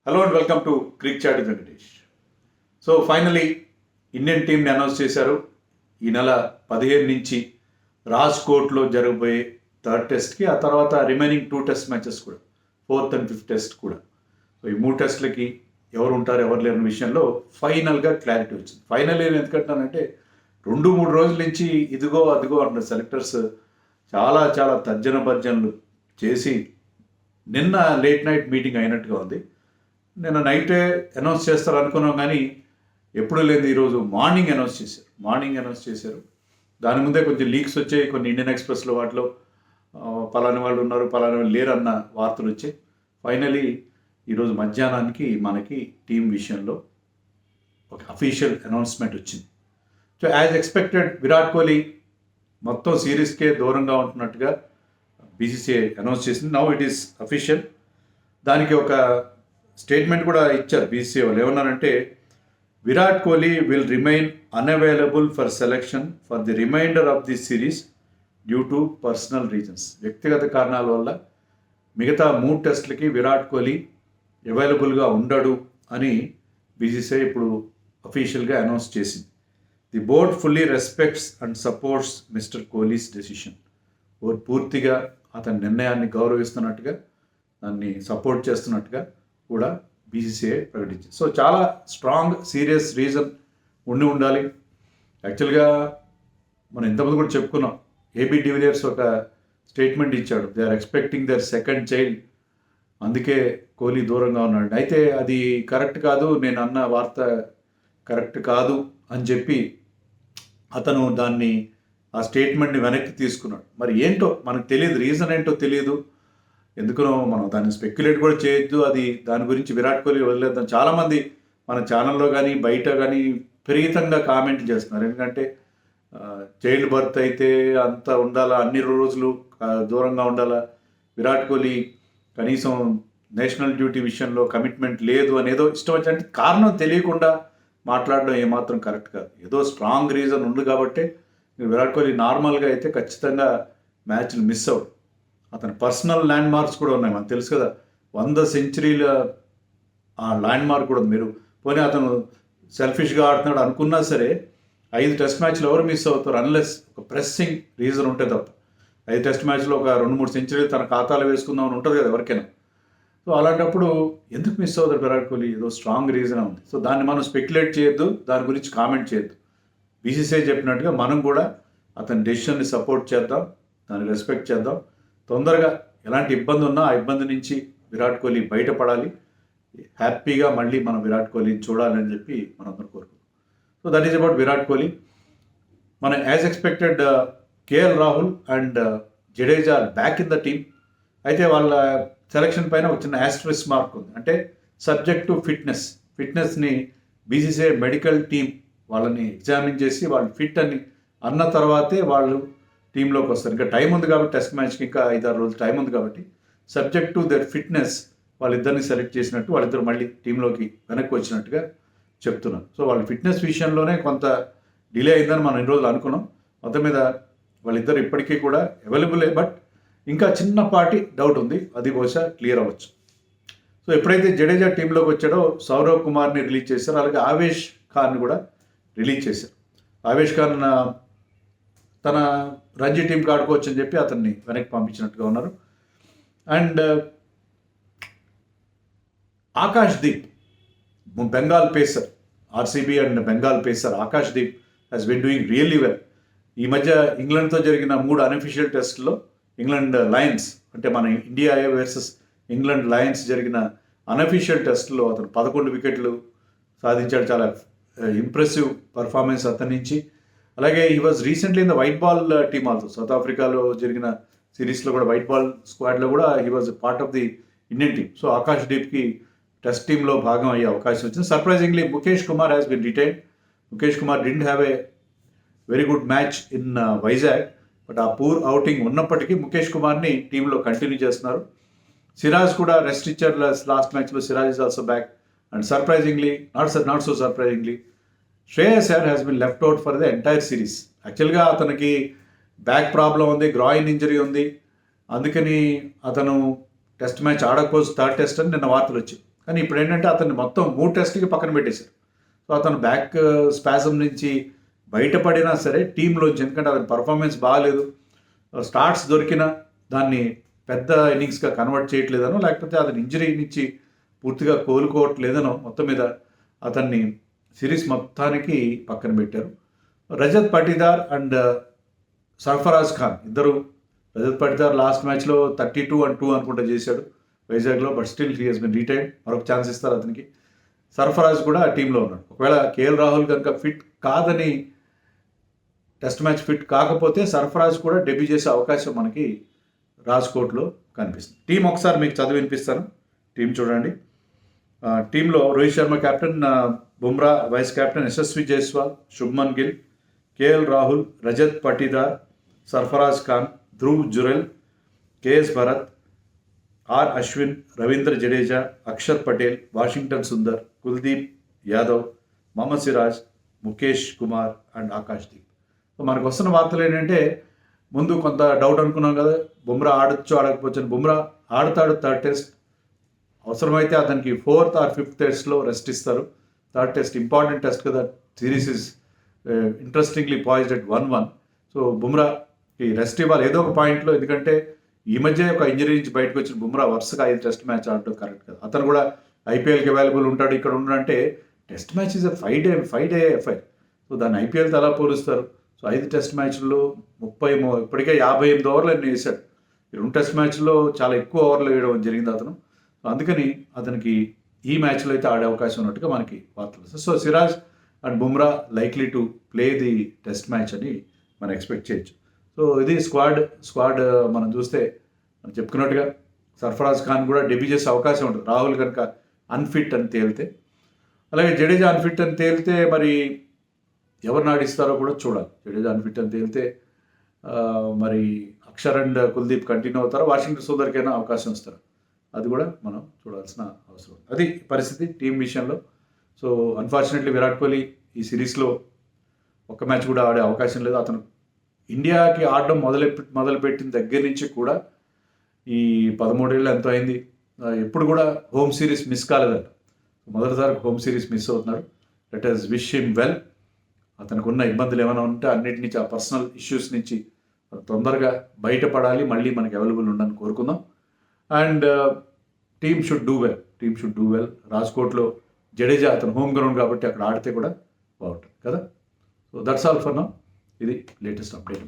Hello and welcome to Cric Chat Venkatesh. So finally Indian టీంని announce చేశారు. ఈ నెల 15 నుంచి రాజ్కోట్లో జరగబోయే థర్డ్ టెస్ట్కి, ఆ తర్వాత రిమైనింగ్ 2 టెస్ట్ మ్యాచెస్ కూడా, 4th and 5th టెస్ట్ కూడా. సో ఈ 3 టెస్ట్లకి ఎవరు ఉంటారు ఎవరు లేని విషయంలో ఫైనల్గా క్లారిటీ వచ్చింది. ఫైనల్ ఎందుకంటానంటే 2-3 రోజుల నుంచి ఇదిగో అదిగో అంటారు సెలెక్టర్స్, చాలా చాలా తర్జన భర్జనలు చేసి నిన్న లేట్ నైట్ మీటింగ్ అయినట్టుగా ఉంది. నిన్న నైటే అనౌన్స్ చేస్తారు అనుకున్నాం, కానీ ఎప్పుడు లేదు ఈరోజు మార్నింగ్ అనౌన్స్ చేశారు. దాని ముందే కొంచెం లీక్స్ వచ్చాయి, కొన్ని ఇండియన్ ఎక్స్ప్రెస్లో వాటిలో పలాని వాళ్ళు ఉన్నారు పలాని వాళ్ళు లేరు అన్న వార్తలు వచ్చాయి. ఫైనలీ ఈరోజు మధ్యాహ్నానికి మనకి టీం విషయంలో ఒక అఫీషియల్ అనౌన్స్మెంట్ వచ్చింది. So as expected Virat Kohli మొత్తం సిరీస్కే దూరంగా ఉంటున్నట్టుగా బీసీసీఐ అనౌన్స్ చేసింది. Now it is official. దానికి ఒక స్టేట్మెంట్ కూడా ఇచ్చారు బీసీసీఐ వాళ్ళు. ఏమన్నారంటే, Virat Kohli will remain unavailable for selection for the remainder of the series due to personal reasons. వ్యక్తిగత కారణాల వల్ల మిగతా 3 టెస్టులకి విరాట్ కోహ్లీ అవైలబుల్గా ఉండడు అని బీసీసీఐ ఇప్పుడు అఫీషియల్గా అనౌన్స్ చేసింది. The board fully respects and supports mister Kohli's decision. పూర్తిగా అతని నిర్ణయాన్ని గౌరవిస్తున్నట్టుగా, దాన్ని సపోర్ట్ చేస్తున్నట్టుగా కూడా బీసీసీఐ ప్రకటించింది. సో చాలా స్ట్రాంగ్ సీరియస్ రీజన్ ఉండాలి. యాక్చువల్గా మనం ఇంతకుముందు కూడా చెప్పుకున్నాం, ఏబీ డివిలియర్స్ ఒక స్టేట్మెంట్ ఇచ్చాడు, they are expecting their second child, అందుకే కోహ్లీ దూరంగా ఉన్నాడు. అయితే అది కరెక్ట్ కాదు, నేను అన్న వార్త కరెక్ట్ కాదు అని చెప్పి అతను దాన్ని ఆ స్టేట్మెంట్ని వెనక్కి తీసుకున్నాడు. మరి ఏంటో మనకు తెలియదు, రీజన్ ఏంటో తెలియదు. ఎందుకనో మనం దాన్ని స్పెక్యులేట్ కూడా చేయొద్దు. అది దాని గురించి విరాట్ కోహ్లీ వదిలేద్దాం. చాలామంది మన ఛానల్లో కానీ బయట కానీ విపరీతంగా కామెంట్ చేస్తున్నారు. ఎందుకంటే చైల్డ్ బర్త్ అయితే అంత ఉండాలా, అన్ని రోజులు దూరంగా ఉండాలా, విరాట్ కోహ్లీ కనీసం నేషనల్ డ్యూటీ విషయంలో కమిట్మెంట్ లేదు అనేదో ఇష్టం వచ్చినట్టు కారణం తెలియకుండా మాట్లాడడం ఏమాత్రం కరెక్ట్ కాదు. ఏదో స్ట్రాంగ్ రీజన్ ఉంది కాబట్టి విరాట్ కోహ్లీ నార్మల్గా అయితే ఖచ్చితంగా మ్యాచ్లు మిస్ అవ్వడు. అతని పర్సనల్ ల్యాండ్ మార్క్స్ కూడా ఉన్నాయి, మనకు తెలుసు కదా. 100 సెంచరీల ఆ ల్యాండ్ మార్క్ కూడా ఉంది. మీరు పోనీ అతను సెల్ఫిష్గా ఆడుతున్నాడు అనుకున్నా సరే 5 టెస్ట్ మ్యాచ్లు ఎవరు మిస్ అవుతారు అన్లెస్ ఒక ప్రెస్సింగ్ రీజన్ ఉంటే తప్ప. 5 టెస్ట్ మ్యాచ్లో ఒక 2-3 సెంచరీలు తన ఖాతాలో వేసుకుందామని ఉంటుంది కదా ఎవరికైనా. సో అలాంటప్పుడు ఎందుకు మిస్ అవుతారు విరాట్ కోహ్లీ? ఏదో స్ట్రాంగ్ రీజన్ ఉంది. సో దాన్ని మనం స్పెక్యులేట్ చేయొద్దు, దాని గురించి కామెంట్ చేయొద్దు. బీసీసీఐ చెప్పినట్టుగా మనం కూడా అతని డెసిషన్ని సపోర్ట్ చేద్దాం, దాన్ని రెస్పెక్ట్ చేద్దాం. తొందరగా ఎలాంటి ఇబ్బంది ఉన్నా ఆ ఇబ్బంది నుంచి విరాట్ కోహ్లీ బయటపడాలి, హ్యాపీగా మళ్ళీ మనం విరాట్ కోహ్లీని చూడాలని చెప్పి మనందరం కోరుకుంటాం. So that is about Virat Kohli. మన as expected KL Rahul and Jadeja back in the team. అయితే వాళ్ళ సెలక్షన్ పైన ఒక చిన్న యాస్ట్రిస్ మార్క్ ఉంది. అంటే సబ్జెక్ట్ టు ఫిట్నెస్ని బీసీసీఐ మెడికల్ టీమ్ వాళ్ళని ఎగ్జామిన్ చేసి వాళ్ళు ఫిట్ అని అన్న తర్వాతే వాళ్ళు టీంలోకి వస్తారు. ఇంకా టైం ఉంది కాబట్టి, టెస్ట్ మ్యాచ్కి ఇంకా 5-6 రోజులు టైం ఉంది కాబట్టి, సబ్జెక్ట్ టు దర్ ఫిట్నెస్ వాళ్ళిద్దరిని సెలెక్ట్ చేసినట్టు, వాళ్ళిద్దరు మళ్ళీ టీంలోకి వెనక్కి వచ్చినట్టుగా చెప్తున్నారు. సో వాళ్ళ ఫిట్నెస్ విషయంలోనే కొంత డిలే అయిందని మనం ఇన్ని రోజులు అనుకున్నాం. మొత్తం మీద వాళ్ళిద్దరు ఇప్పటికీ కూడా అవైలబులే, బట్ ఇంకా చిన్నపాటి డౌట్ ఉంది, అది బహుశా క్లియర్ అవ్వచ్చు. సో ఎప్పుడైతే జడేజా టీంలోకి వచ్చాడో సౌరవ్ కుమార్ని రిలీజ్ చేశారు, అలాగే ఆవేష్ ఖాన్ని కూడా రిలీజ్ చేశారు. ఆవేష్ ఖాన్ తన రంజీ టీంకి ఆడుకోవచ్చు అని చెప్పి అతన్ని వెనక్కి పంపించినట్టుగా ఉన్నారు. And Akash Deep, Bengal pacer, RCB and Bengal pacer Akash Deep has been doing really well. ఈ మధ్య ఇంగ్లాండ్తో జరిగిన 3 అన్అఫీషియల్ టెస్టుల్లో ఇంగ్లాండ్ లయన్స్, అంటే మన ఇండియా వర్సెస్ ఇంగ్లాండ్ లయన్స్ జరిగిన అన్అఫీషియల్ టెస్టులో అతను 11 వికెట్లు సాధించాడు. చాలా ఇంప్రెసివ్ పర్ఫార్మెన్స్ అతని నుంచి. అలాగే he was recently in the white ball team also. South ఆఫ్రికాలో జరిగిన సిరీస్లో కూడా వైట్ బాల్ స్క్వాడ్లో కూడా he was part of the Indian team. So Akash దీప్కి టెస్ట్ టీంలో భాగం అయ్యే అవకాశం వచ్చింది. Surprisingly Mukesh Kumar has been retained. Mukesh Kumar didn't have a very good match in Vizag, but ఆ పూర్ అవుటింగ్ ఉన్నప్పటికీ ముఖేష్ కుమార్ని టీంలో కంటిన్యూ చేస్తున్నారు. సిరాజ్ కూడా రెస్ట్ ఇచ్చారు లాస్ట్ మ్యాచ్లో. Siraj is also back. And surprisingly, not so surprisingly, Shreyas Iyer has been left out for the entire series. యాక్చువల్గా అతనికి బ్యాక్ ప్రాబ్లం ఉంది, గ్రాయిన్ ఇంజరీ ఉంది, అందుకని అతను టెస్ట్ మ్యాచ్ ఆడకపోవచ్చు థర్డ్ టెస్ట్ అని నిన్న వార్తలు వచ్చాయి. కానీ ఇప్పుడు ఏంటంటే అతన్ని మొత్తం 3 టెస్ట్లకి పక్కన పెట్టేశారు. సో అతను బ్యాక్ స్పాజం నుంచి బయటపడినా సరే టీంలోంచి, ఎందుకంటే అతని పర్ఫార్మెన్స్ బాగాలేదు, స్టార్ట్స్ దొరికినా దాన్ని పెద్ద ఇన్నింగ్స్గా కన్వర్ట్ చేయట్లేదనో, లేకపోతే అతని ఇంజరీ నుంచి పూర్తిగా కోలుకోవట్లేదనో మొత్తం మీద అతన్ని సిరీస్ మొత్తానికి పక్కన పెట్టారు. రజత్ పటిదార్ అండ్ సర్ఫరాజ్ ఖాన్ ఇద్దరు, రజత్ పటిదార్ లాస్ట్ మ్యాచ్లో 32-2 అనుకుంటా చేశాడు వైజాగ్లో, but still he has been retired, మరొక ఛాన్స్ ఇస్తారు అతనికి. సర్ఫరాజ్ కూడా ఆ టీంలో ఉన్నాడు. ఒకవేళ కేఎల్ రాహుల్ కనుక ఫిట్ కాదని, టెస్ట్ మ్యాచ్ ఫిట్ కాకపోతే సర్ఫరాజ్ కూడా డెబ్యూ చేసే అవకాశం మనకి రాజ్కోట్లో కనిపిస్తుంది. టీం ఒకసారి మీకు చదివి వినిపిస్తాను, టీం చూడండి. టీంలో Rohit Sharma captain, Bumrah vice captain, Yashasvi Jaiswal, Shubman Gill, KL Rahul, Rajat Patidar, Sarfaraz Khan, Dhruv Jurel, KS Bharat, R Ashwin, Ravindra Jadeja, Axar Patel, Washington Sundar, Kuldeep Yadav, Mohammed Siraj, Mukesh Kumar and Akash Deep. So మనకు వస్తున్న వార్తలు ఏంటంటే, ముందు కొంత డౌట్ అనుకున్నాం కదా, బుమ్రా ఆడొచ్చు ఆడకపోవచ్చు. బుమ్రా ఆడతాడు థర్డ్ టెస్ట్, అవసరమైతే అతనికి 4th or 5th టెస్ట్లో రెస్ట్ ఇస్తారు. థర్డ్ టెస్ట్ ఇంపార్టెంట్ టెస్ట్ కదా, series is interestingly poised at 1-1. So బుమ్రాకి రెస్ట్ ఇవ్వాలి ఏదో ఒక పాయింట్లో, ఎందుకంటే ఈ మధ్య ఒక ఇంజరీ నుంచి బయటకు వచ్చిన బుమ్రా వరుసగా 5 టెస్ట్ మ్యాచ్ ఆడడం కరెక్ట్ కదా. అతను కూడా ఐపీఎల్కి అవైలబుల్ ఉంటాడు, ఇక్కడ ఉన్నాడంటే test match is 5 day FIR. So దాన్ని ఐపీఎల్తో ఎలా పోలుస్తారు? సో 5 టెస్ట్ మ్యాచ్ల్లో ఇప్పటికే 58 ఓవర్లు అన్ని వేశాడు. 2 టెస్ట్ మ్యాచ్లో చాలా ఎక్కువ ఓవర్లు వేయడం జరిగింది అతను. సో అందుకని అతనికి ఈ మ్యాచ్లో అయితే ఆడే అవకాశం ఉన్నట్టుగా మనకి వార్తలు వస్తాయి. So Siraj and Bumrah likely to play the test match అని మనం ఎక్స్పెక్ట్ చేయొచ్చు. సో ఇది స్క్వాడ్ మనం చూస్తే మనం చెప్పుకున్నట్టుగా సర్ఫరాజ్ ఖాన్ కూడా డెబ్యూ చేసే అవకాశం ఉంటుంది, రాహుల్ కనుక అన్ఫిట్ అని తేలితే. అలాగే జడేజా అన్ఫిట్ అని తేలితే మరి ఎవరిని ఆడిస్తారో కూడా చూడాలి. జడేజా అన్ఫిట్ అని తేలితే మరి అక్షర్ అండ్ కుల్దీప్ కంటిన్యూ అవుతారో, వాషింగ్టన్ సుందర్కైనా అవకాశం ఇస్తారు, అది కూడా మనం చూడాల్సిన అవసరం. అది పరిస్థితి టీం విషయంలో. సో అన్ఫార్చునేట్లీ విరాట్ కోహ్లీ ఈ సిరీస్లో ఒక్క మ్యాచ్ కూడా ఆడే అవకాశం లేదు. అతను ఇండియాకి ఆడడం మొదలుపెట్టిన దగ్గర నుంచి కూడా ఈ 13 ఏళ్ళు ఎంతో అయింది, ఎప్పుడు కూడా హోమ్ సిరీస్ మిస్ కాలేదంట. మొదటిసారి హోమ్ సిరీస్ మిస్ అవుతున్నాడు. Let us wish him well. అతనికి ఉన్న ఇబ్బందులు ఏమైనా ఉంటే అన్నిటి నుంచి, ఆ పర్సనల్ ఇష్యూస్ నుంచి తొందరగా బయటపడాలి, మళ్ళీ మనకి అవైలబుల్ ఉండని కోరుకుందాం. And team should do well. రాజ్కోట్లో జడేజా అతను హోమ్ గ్రౌండ్ కాబట్టి అక్కడ ఆడితే కూడా బాగుంటుంది కదా. So that's all for now. ఇది లేటెస్ట్ అప్డేట్.